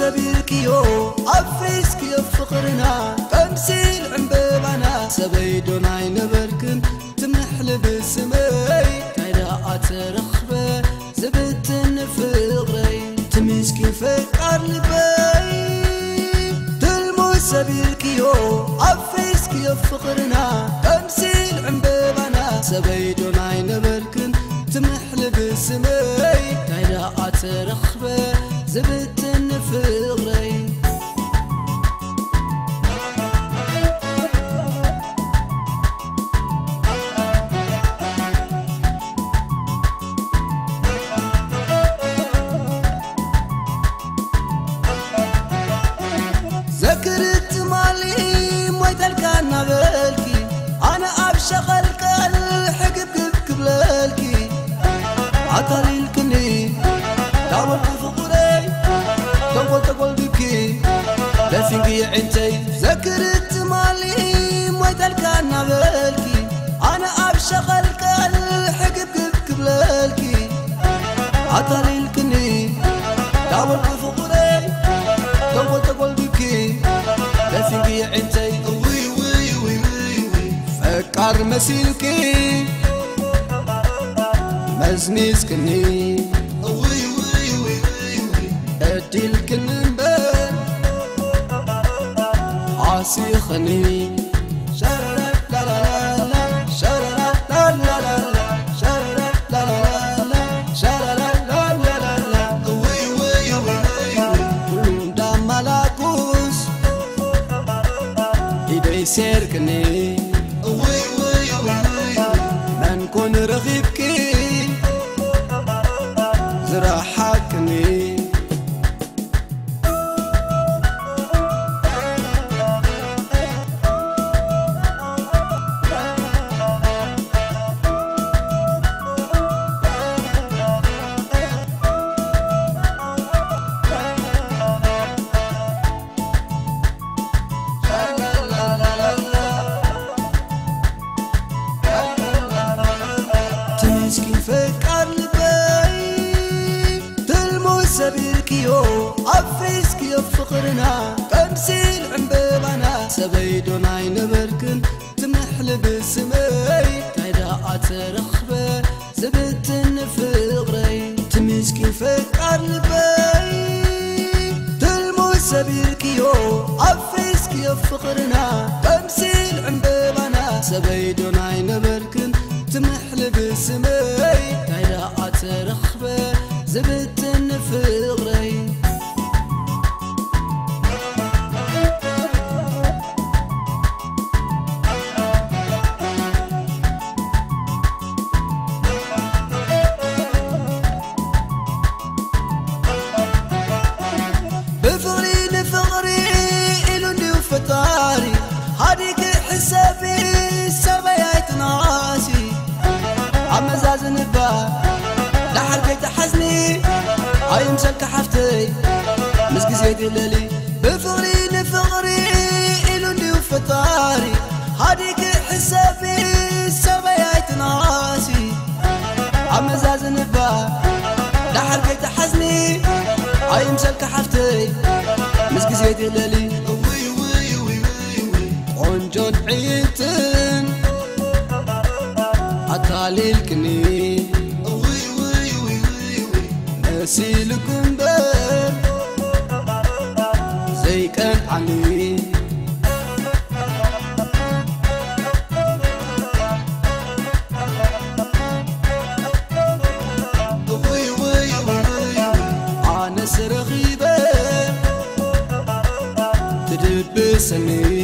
سبيلكيو عفيسك يفقرنا تمثيل عمببانا سبيدون عين بركن تمحل بسمي كايدا أترخبه زبتن فقري تمسكي فقر لبي تلمو سبيلكيو عفيسك يفقرنا تمثيل عمببانا سبيدون عين بركن تمحل بسمي كايدا أترخبه زبتن فقري ذكرت مالي مويت الكان بالكي أنا أبشغل كالحقب قبلكي عطالي الكني دعوة فقري تقول بكي لا فينقي عينتي ذكرت مالي مويت الكان بالكي أنا أبشغل كالحقب قبلكي عطالي الكني دعوة فقري تقول بكي لا فينقي عينتي وي وي وي وي فكر مسيلكي مزنيس كني وي وي وي وي ادي الكنبان عاسي خني شرر لا لا لا شرر لا لا لا شرر لا لا لا شرر لا لا لا وي وي وي كلهم دام ملاكوس ايدي سيركني وي وي وي من كون رغيبكي زراحكني تمسكي فكر سبيلكيو عفيسك يفقرنا تمثيل عمببانا سبيدون عين بركن تمحل بسمي كايدا أترخبه زبتن فقري تمسكي فقر لبي تلمو سبيلكيو عفيسك يفقرنا تمثيل عمببانا سبيدون عين بركن تمحل بسمي كايدا أترخبه زبتن فقري بفقري لفقري إلوني وفتاري هاديك حسابي سبيات ناسي عمزاز نبا لحر بيت حزني هاي مسلك حفتي مسك زيت الليلي بفقري لفقري إلوني وفتاري هاديك حسابي سبيات ناسي عمزاز نبا لحر بيت حزني هاي مسلك حفتي مسك زيت الليلي وي وي وي وي عنجون عيتن عطالي الكني نسيلكم بال زي كان علي وي وي وي عانس رغيبة تدبسني